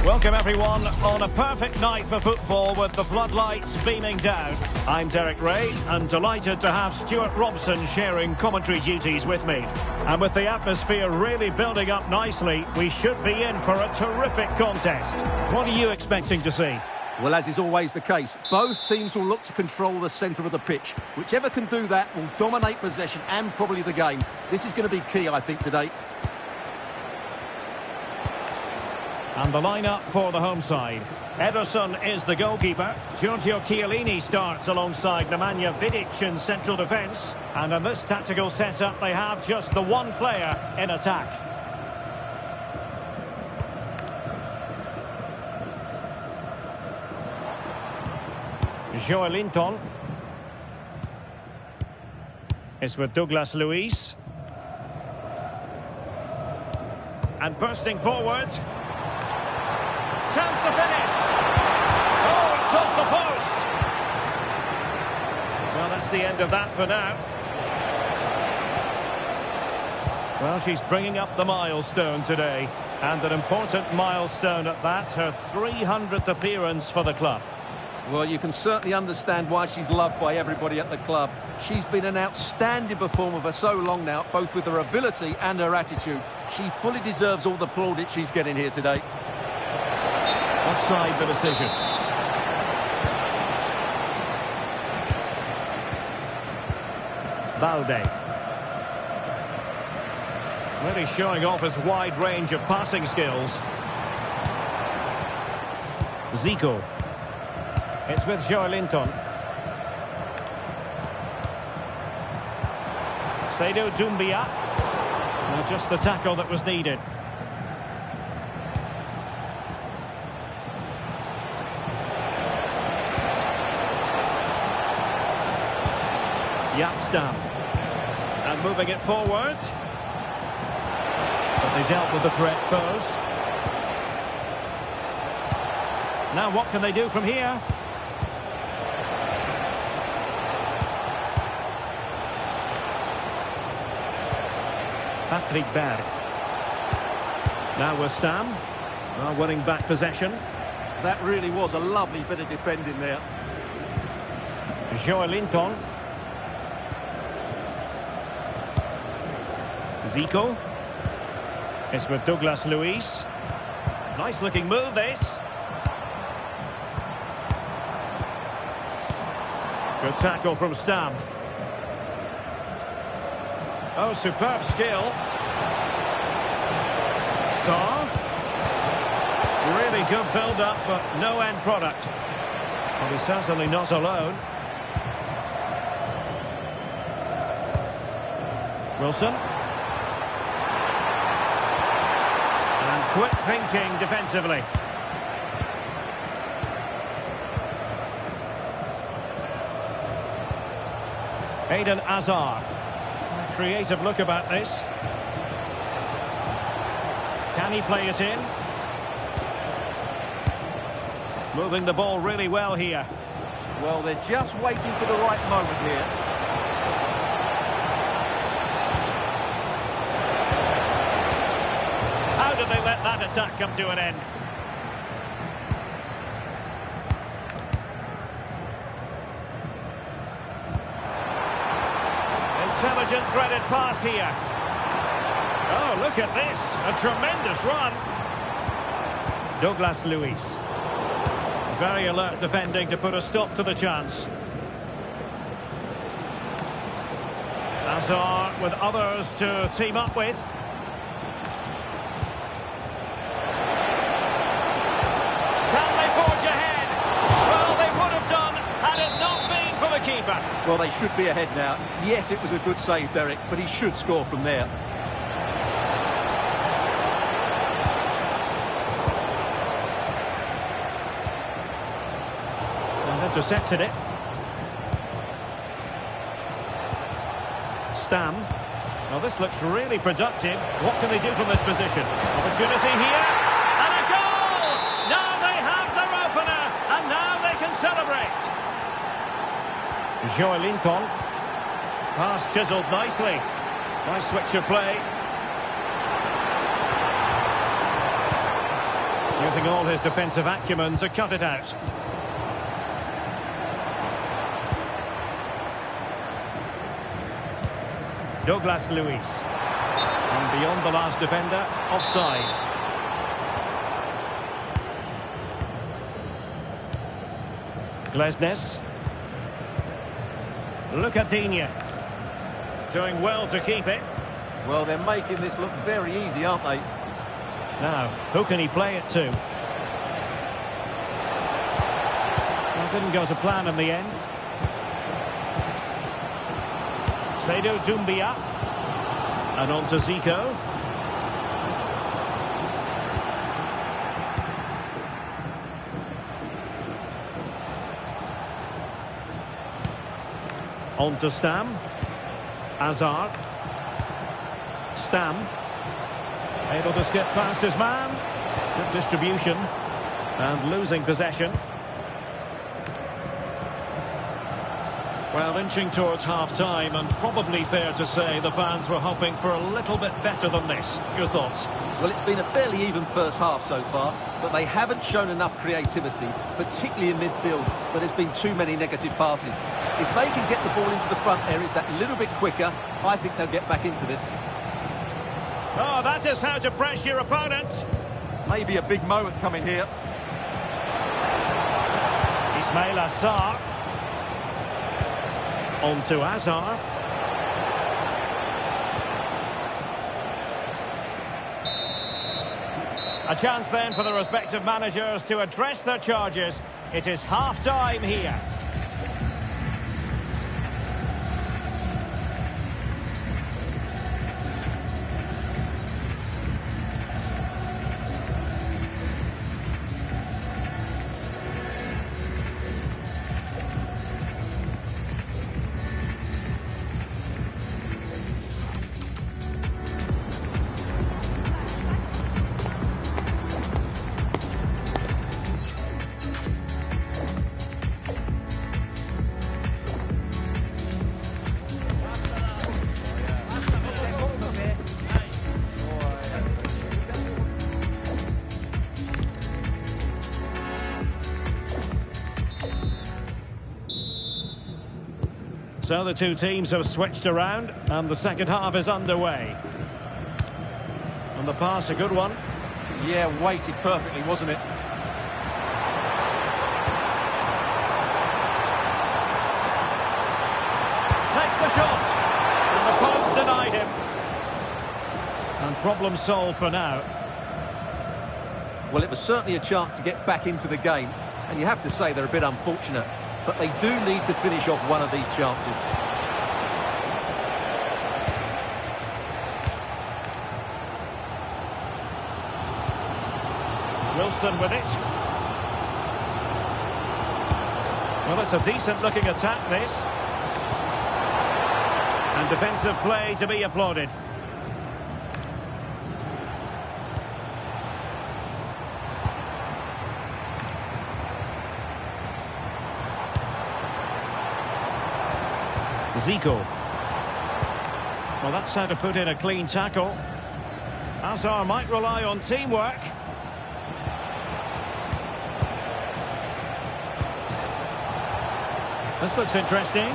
Welcome everyone on a perfect night for football with the floodlights beaming down. I'm Derek Ray and delighted to have Stuart Robson sharing commentary duties with me. And with the atmosphere really building up nicely, we should be in for a terrific contest. What are you expecting to see? Well, as is always the case, both teams will look to control the centre of the pitch. Whichever can do that will dominate possession and probably the game. This is going to be key, I think, today. And the lineup for the home side. Ederson is the goalkeeper. Giorgio Chiellini starts alongside Nemanja Vidic in central defence. And in this tactical setup, they have just the one player in attack. Joelinton. It's with Douglas Luiz. And bursting forward. Chance to finish. Oh, it's off the post. Well, that's the end of that for now. Well, she's bringing up the milestone today. And an important milestone at that, her 300th appearance for the club. Well, you can certainly understand why she's loved by everybody at the club. She's been an outstanding performer for so long now, both with her ability and her attitude. She fully deserves all the plaudits she's getting here today. Offside the decision. Balde. Really showing off his wide range of passing skills. Zico. It's with Joelinton. Seydou Doumbia. Well, just the tackle that was needed. Yapstam. And moving it forward. But they dealt with the threat posed. Now what can they do from here? Patrick Berg. Now with Stam. Winning back possession. That really was a lovely bit of defending there. Joelinton. Zico. It's with Douglas Luiz. Nice looking move this. Good tackle from Stam. Oh, superb skill. Saw. Really good build-up, but no end product. Well, he's certainly not alone. Wilson. And quick thinking defensively. Eden Hazard. Creative look about this. Can he play it in? Moving the ball really well here. Well, they're just waiting for the right moment here. How did they let that attack come to an end? Intelligent threaded pass here. Oh, look at this. A tremendous run. Douglas Luiz. Very alert defending to put a stop to the chance. Asad with others to team up with. Can they forge ahead? Well, they would have done had it not been for the keeper. Well, they should be ahead now. Yes, it was a good save, Derek, but he should score from there. And intercepted it. Stam. Well, this looks really productive. What can they do from this position? Opportunity here. And a goal! Now they have their opener. And now they Joe Linton. Pass chiselled nicely. Nice switch of play. Using all his defensive acumen to cut it out. Douglas Luiz. And beyond the last defender, offside. Glesnes. Lucadinha. Doing well to keep it. Well, they're making this look very easy, aren't they? Now, who can he play it to? Well, didn't go to plan in the end. Seydou Doumbia. And on to Zico. On to Stam. Azar. Stam. Able to skip past his man. Good distribution. And losing possession. Well, inching towards half-time, and probably fair to say the fans were hoping for a little bit better than this. Your thoughts? Well, it's been a fairly even first half so far, but they haven't shown enough creativity, particularly in midfield, where there's been too many negative passes. If they can get the ball into the front areas that little bit quicker, I think they'll get back into this. Oh, that is how to press your opponent. Maybe a big moment coming here. Ismail Assar. On to Azar. A chance then for the respective managers to address their charges. It is half-time here. So the two teams have switched around and the second half is underway. And the pass, a good one. Yeah, weighted perfectly, wasn't it? Takes the shot. And the post denied him. And problem solved for now. Well, it was certainly a chance to get back into the game. And you have to say they're a bit unfortunate. But they do need to finish off one of these chances. Wilson with it. Well, it's a decent-looking attack, this. And defensive play to be applauded. Zico. Well, that's how to put in a clean tackle. Azar might rely on teamwork. This looks interesting.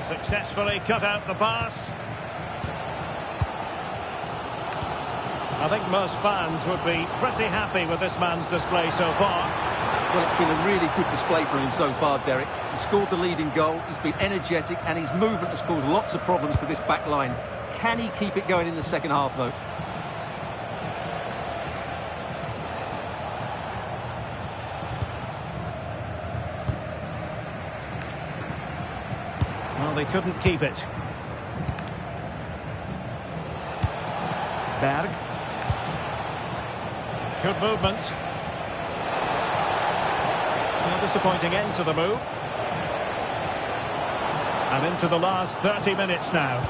Successfully cut out the pass. I think most fans would be pretty happy with this man's display so far. Well, it's been a really good display from him so far, Derek. He scored the leading goal, he's been energetic, and his movement has caused lots of problems to this back line. Can he keep it going in the second half, though? Well, they couldn't keep it. Berg. Good movement. A disappointing end to the move. And into the last 30 minutes now.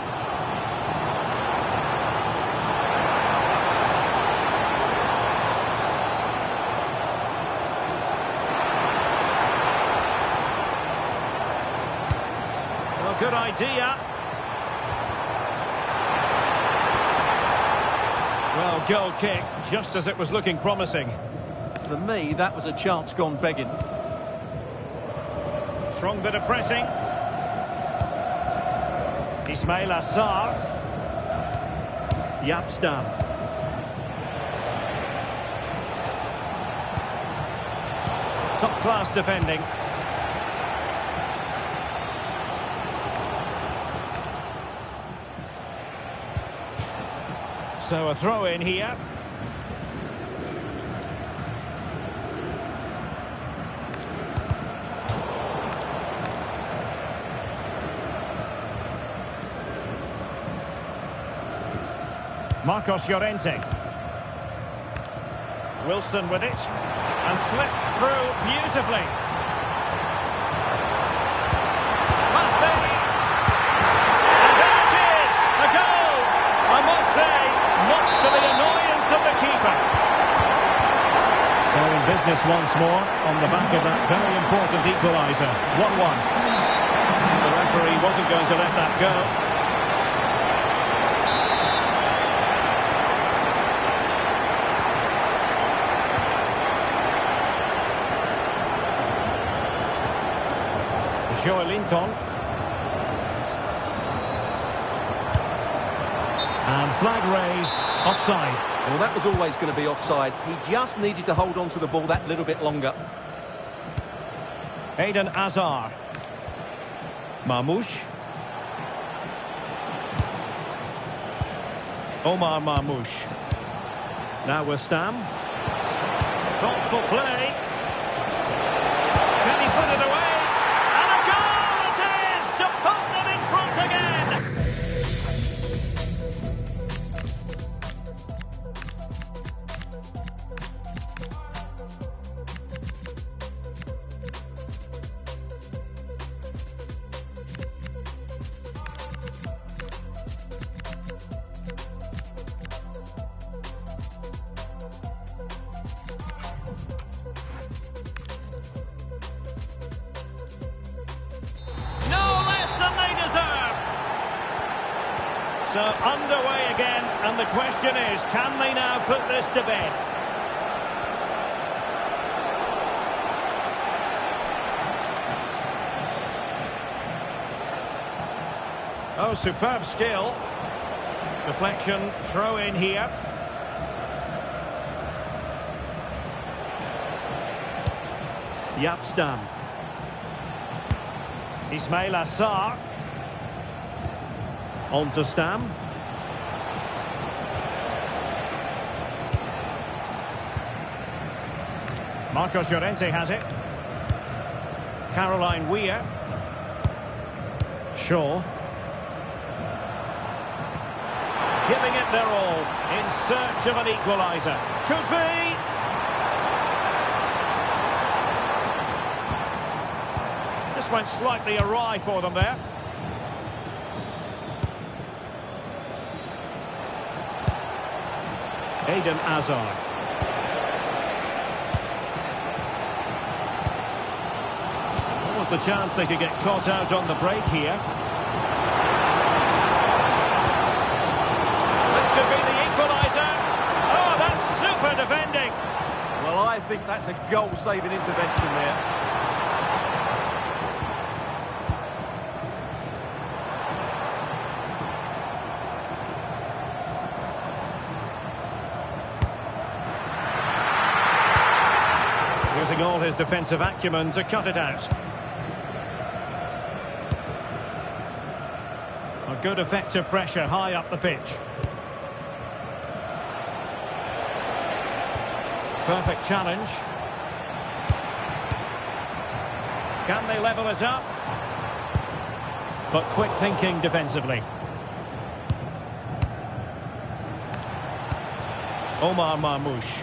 Good idea. Well, goal kick, just as it was looking promising. For me, that was a chance gone begging. Strong bit of pressing. Ismail Assar. Yapstam. Top-class defending. So a throw in here. Marcos Llorente. Wilson with it. And slipped through beautifully. Must be. And there it is! A goal! I must say, much to the annoyance of the keeper. So in business once more, on the back of that very important equaliser. 1-1. The referee wasn't going to let that go. Joelinton. And flag raised, offside. Well, that was always going to be offside. He just needed to hold on to the ball that little bit longer. Eden Hazard. Marmoush. Omar Marmoush. Now with Stam. Thoughtful play. Can he put it away? So underway again, and the question is, can they now put this to bed? Oh, superb skill. Deflection, throw in here. Yapstam. Ismail Assar. On to Stam. Marcos Llorente has it. Caroline Weir. Shaw. Giving it their all in search of an equaliser. Could be. This went slightly awry for them there. Eden Hazard. What was the chance they could get caught out on the break here? This could be the equaliser. Oh, that's super defending. Well, I think that's a goal-saving intervention there. Using all his defensive acumen to cut it out. A good effective pressure high up the pitch. Perfect challenge. Can they level it up? But quick thinking defensively. Omar Marmoush.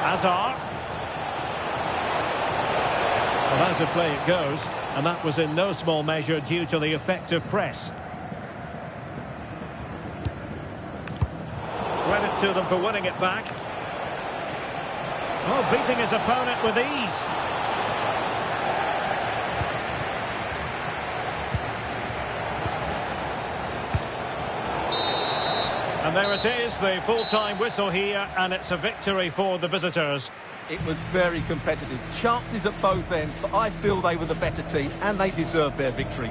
Hazard. Well, out of play it goes, and that was in no small measure due to the effective press. Credit to them for winning it back. Oh, beating his opponent with ease. And there it is, the full-time whistle here, and it's a victory for the visitors. It was very competitive. Chances at both ends, but I feel they were the better team, and they deserved their victory.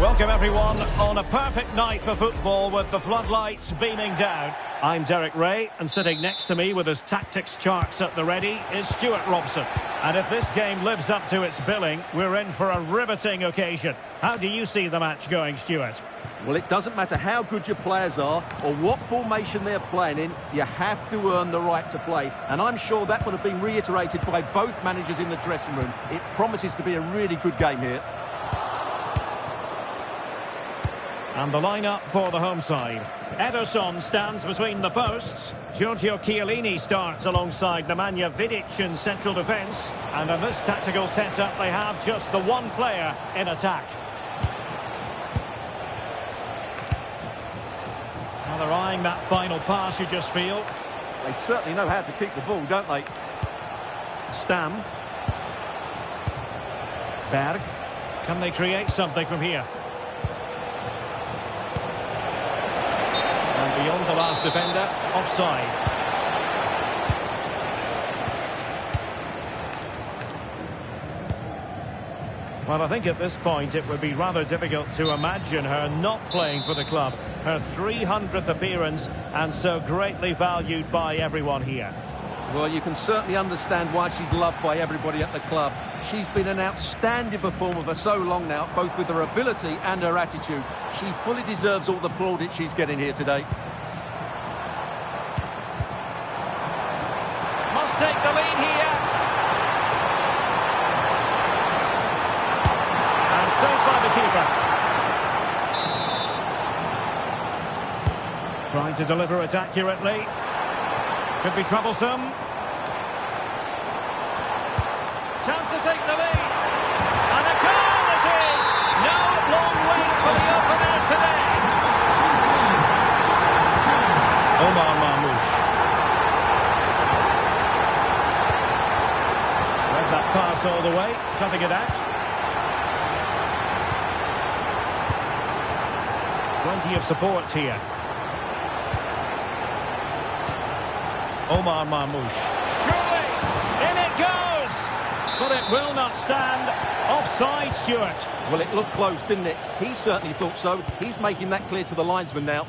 Welcome everyone on a perfect night for football with the floodlights beaming down. I'm Derek Ray, and sitting next to me with his tactics charts at the ready is Stuart Robson. And if this game lives up to its billing, we're in for a riveting occasion. How do you see the match going, Stuart? Well, it doesn't matter how good your players are or what formation they're playing in, you have to earn the right to play. And I'm sure that would have been reiterated by both managers in the dressing room. It promises to be a really good game here. And the lineup for the home side. Ederson stands between the posts. Giorgio Chiellini starts alongside Nemanja Vidic in central defence. And in this tactical setup, they have just the one player in attack. Well, they're eyeing that final pass, you just feel. They certainly know how to keep the ball, don't they? Stam. Berg. Can they create something from here? And beyond the last defender, offside. Well, I think at this point it would be rather difficult to imagine her not playing for the club. Her 300th appearance, and so greatly valued by everyone here. Well, you can certainly understand why she's loved by everybody at the club. She's been an outstanding performer for so long now, both with her ability and her attitude. She fully deserves all the plaudits she's getting here today. Must take the lead here. And saved by the keeper. Trying to deliver it accurately. Could be troublesome. Chance to take the lead. And a goal it is! No long wait for the opener today. Omar Marmoush. Read that pass all the way, cutting it out. Plenty of support here. Omar Marmoush. Surely! In it goes! But it will not stand. Offside, Stuart. Well, it looked close, didn't it? He certainly thought so. He's making that clear to the linesman now.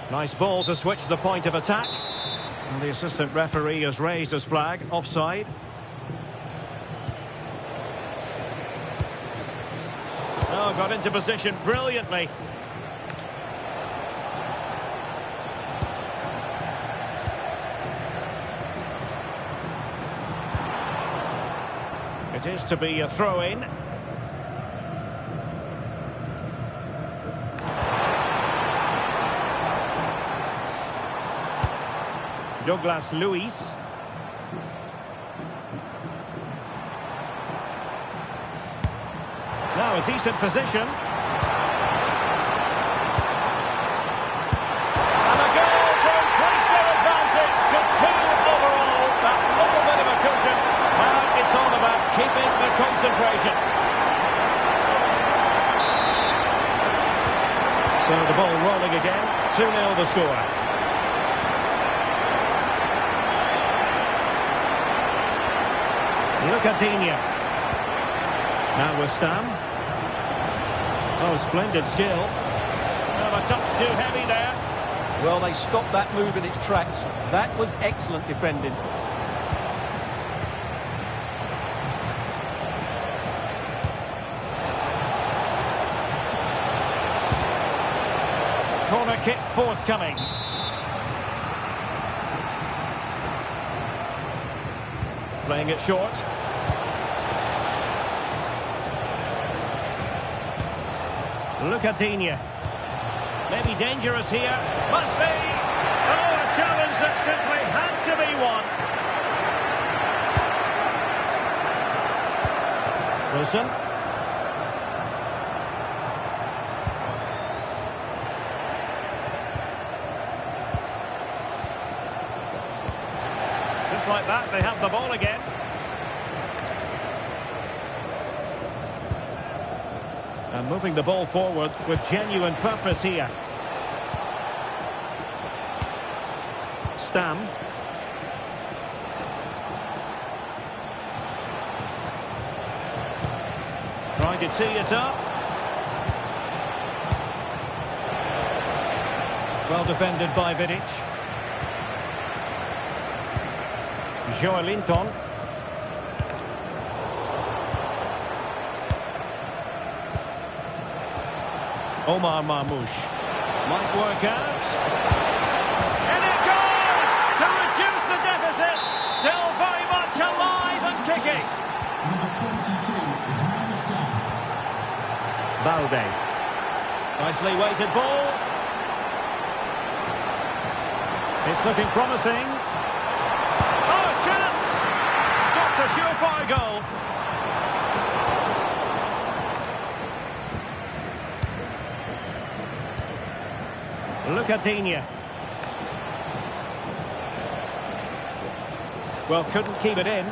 Nice ball to switch the point of attack. And the assistant referee has raised his flag. Offside. Oh, got into position brilliantly. It is to be a throw-in. Douglas Luiz. Now a decent position. And a goal to increase their advantage to 2 overall. That little bit of a cushion. Now it's all about keeping the So the ball rolling again. 2-0 the score. Look at Dina. Now with Stam. Oh, splendid skill. Oh, a touch too heavy there. Well, they stopped that move in its tracks. That was excellent defending. Corner kick forthcoming. Playing it short. Look at Dina. Maybe dangerous here. Must be. Oh, a challenge that simply had to be won. Wilson. Just like that, they have the ball again. And moving the ball forward with genuine purpose here. Stam. Trying to tee it up. Well defended by Vidic. Joelinton. Omar Marmoush. Might work out. And it goes to reduce the deficit. Still very much alive and kicking. Number 22 is Asad. Balde. Nicely weighted ball. It's looking promising. Oh, a chance! Stopped a surefire goal. Look at Dina. Well, couldn't keep it in.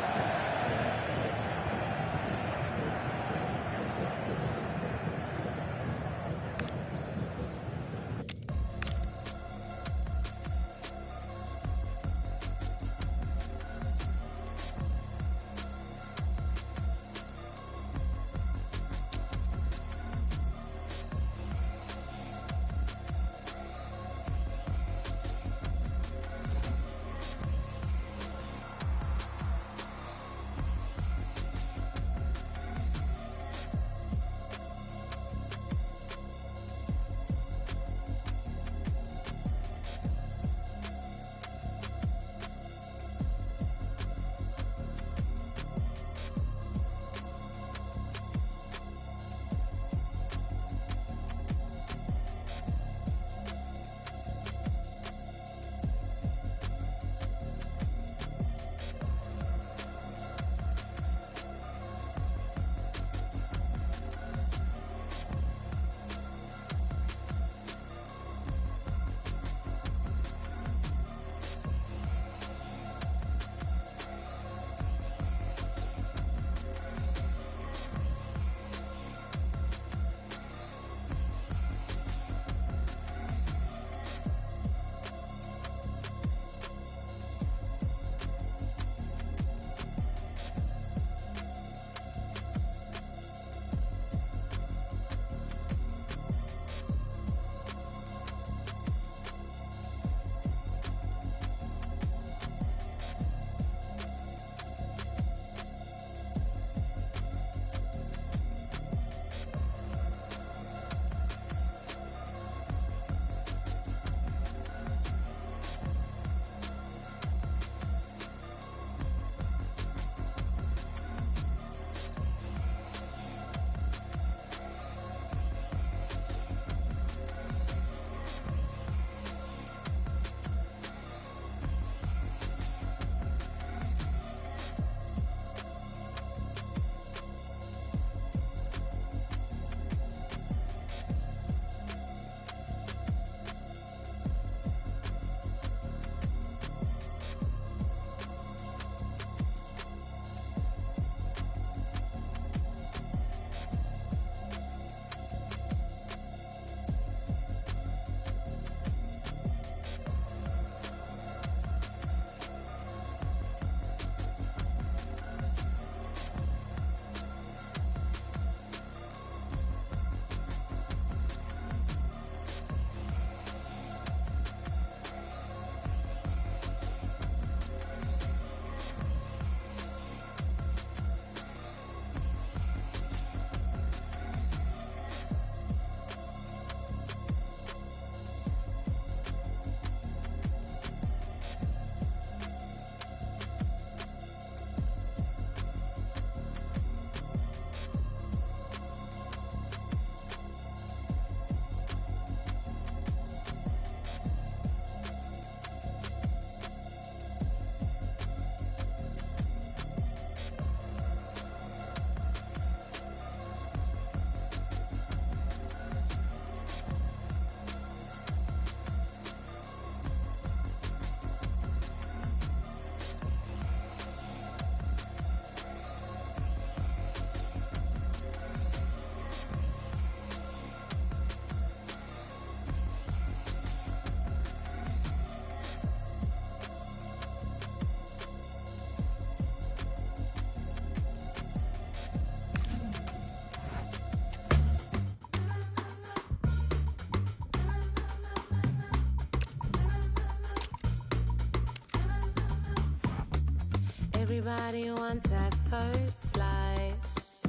Everybody wants that first slice,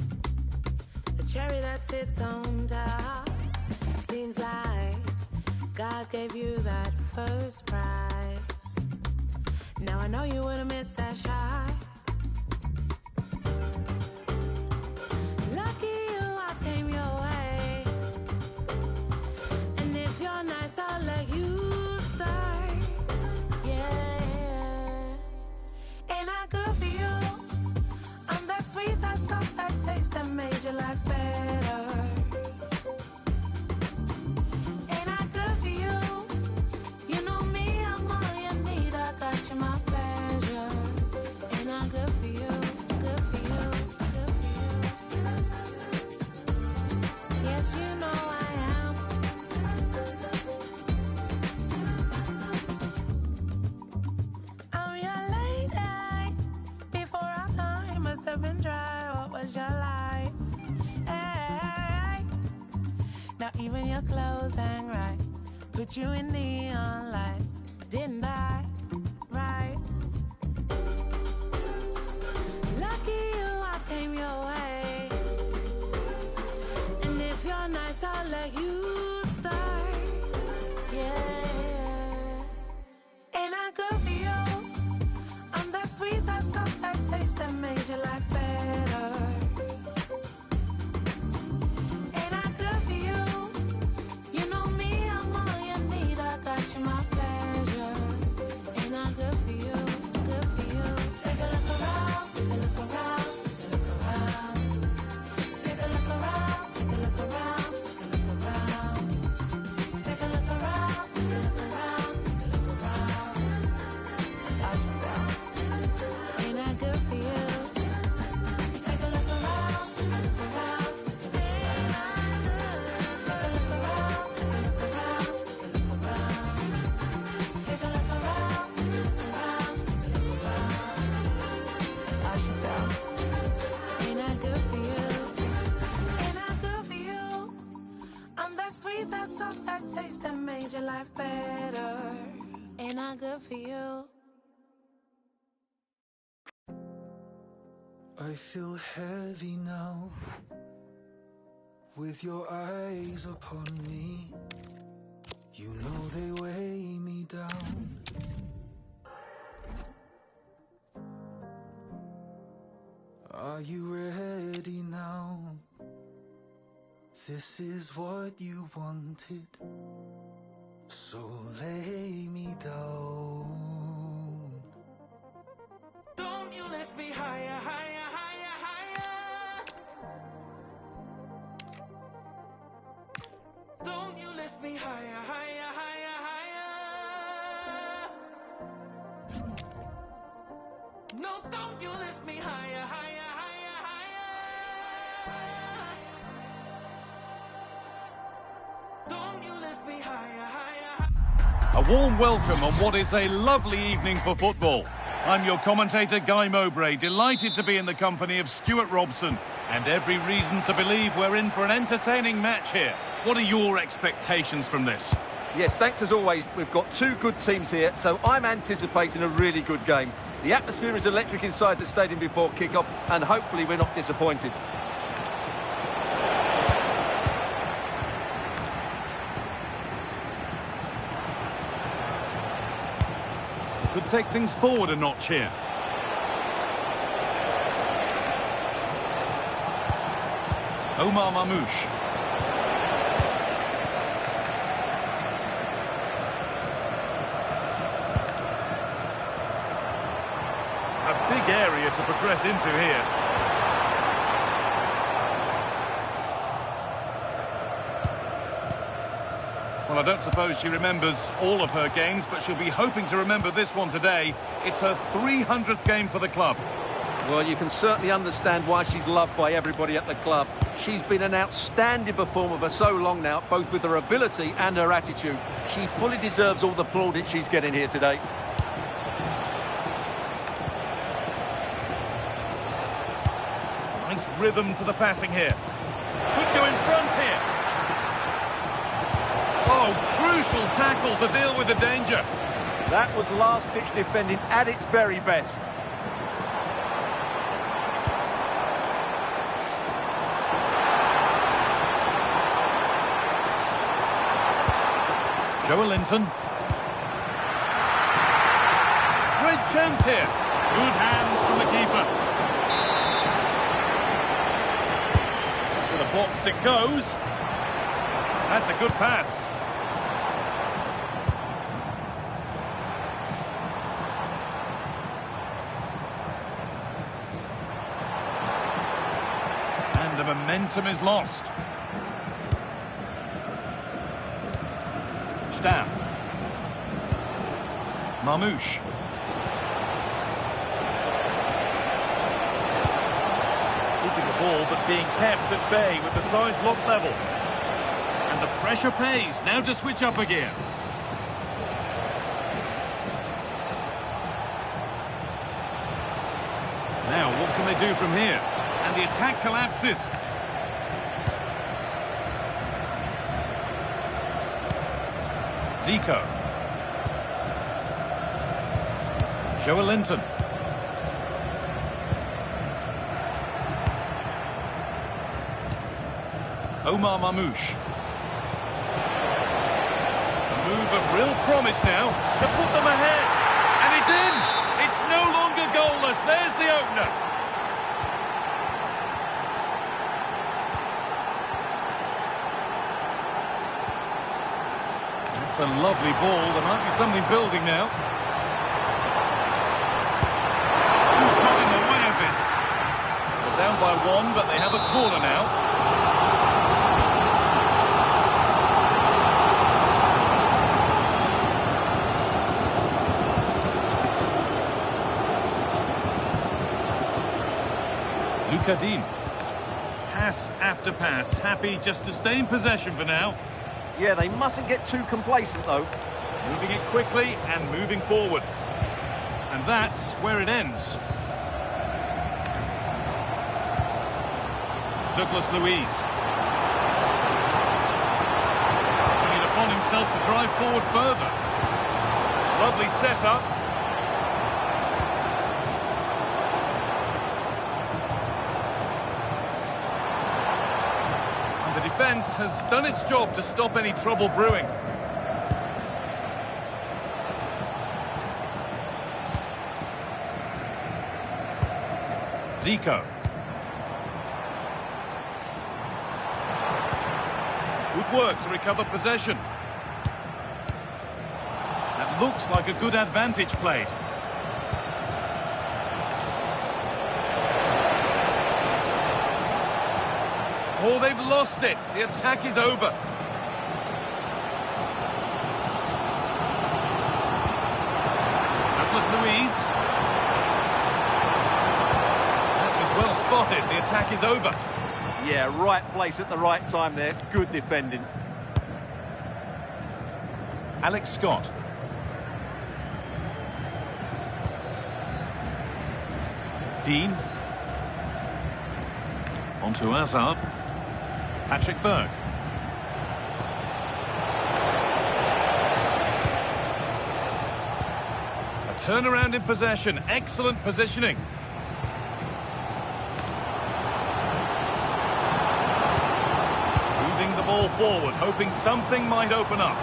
the cherry that sits on top. Seems like God gave you that first prize. Now I know you would've missed that shot. Lucky you, I came your way. And if you're nice, I'll let you start. Yeah. Ain't I good for you? I'm that sweet, that soft, that taste that made your life better. Ain't I good for you? You know me, I'm all you need. I got you, my pleasure. Ain't I good for you? Good for you, good for you. Yes, you know I am. I'm your lady. Before our time must have been dry. What was your life? Hey. Now even your clothes hang right. Put you in neon lights. Didn't I? Right. Lucky you, I came your way. And if you're nice, I'll let you start. Yeah. Ain't I good for you? I'm that sweet, that soft, that taste that made your life better. Ain't I good for you? You know me, I'm all you need. I got you, my pleasure. Ain't I good for you? Good for you. Take a look around, take a look around, take a look around. Take a look around, take a look around, take a look around. Take a look around, take a look around, take a look around. Ask yourself, ain't I good for you? Take a look around, take a look around, take a look around. Take a look around, take a look around, take a look around. Take a look around, take a look around, take a look around. Ask yourself, ain't I good for you? Ain't I good for you? I'm that sweet, that soft, that taste that made your life better. Ain't I good for you? I feel heavy now, with your eyes upon me. You know they weigh me down. Are you ready now? This is what you wanted, so lay me down. Don't you lift me higher, higher, higher, higher. Don't you lift me higher, higher, higher, higher. No, don't you lift me higher, higher, higher, higher. Don't you lift me higher, higher, higher. A warm welcome on what is a lovely evening for football. I'm your commentator, Guy Mowbray, delighted to be in the company of Stuart Robson, and every reason to believe we're in for an entertaining match here. What are your expectations from this? Yes, thanks as always. We've got two good teams here, so I'm anticipating a really good game. The atmosphere is electric inside the stadium before kick-off, and hopefully we're not disappointed. Could take things forward a notch here. Omar Mamouche. A big area to progress into here. Well, I don't suppose she remembers all of her games, but she'll be hoping to remember this one today. It's her 300th game for the club. Well, you can certainly understand why she's loved by everybody at the club. She's been an outstanding performer for so long now, both with her ability and her attitude. She fully deserves all the plaudits she's getting here today. Nice rhythm to the passing here. Could go in front here. Oh, crucial tackle to deal with the danger. That was last-ditch defending at its very best. Linton. Great chance here. Good hands from the keeper. To the box it goes. That's a good pass. And the momentum is lost. Stam. Marmouche. Keeping the ball but being kept at bay with the sides locked level. And the pressure pays. Now to switch up again. Now what can they do from here? And the attack collapses. Zico. Linton. Omar Marmouche. A move of real promise now to put them ahead. And it's in! It's no longer goalless. There's the opener. That's a lovely ball. There might be something building now. Got in the way of it. They're down by one, but they have a corner now. Lucadine. Pass after pass, happy just to stay in possession for now. Yeah, they mustn't get too complacent, though. Moving it quickly and moving forward. And that's where it ends. Douglas Luiz. Taking it upon himself to drive forward further. Lovely setup. Defence has done its job to stop any trouble brewing. Zico. Good work to recover possession. That looks like a good advantage played. Oh, they've lost it. The attack is over. Douglas Luiz. That was well spotted. The attack is over. Yeah, right place at the right time there. Good defending. Alex Scott. Dean. On to Asad. Patrick Berg. A turnaround in possession. Excellent positioning. Moving the ball forward, hoping something might open up.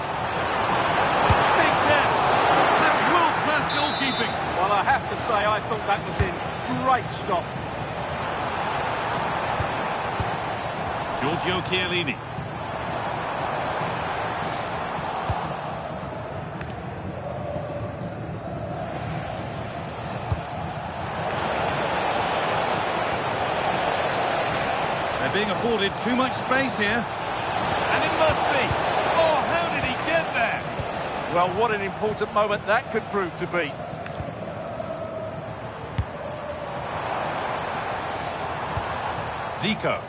Big chance. That's world-class goalkeeping. Well, I have to say, I thought that was in. Great stop. Giorgio Chiellini. They're being afforded too much space here. And it must be. Oh, how did he get there? Well, what an important moment that could prove to be. Zico.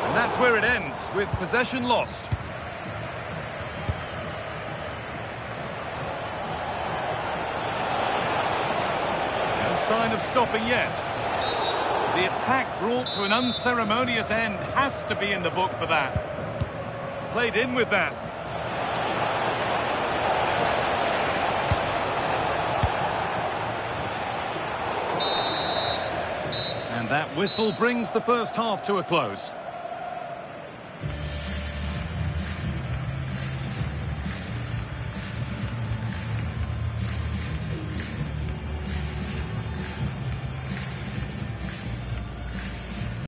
And that's where it ends, with possession lost. No sign of stopping yet. The attack brought to an unceremonious end has to be in the book for that. Played in with that. And that whistle brings the first half to a close.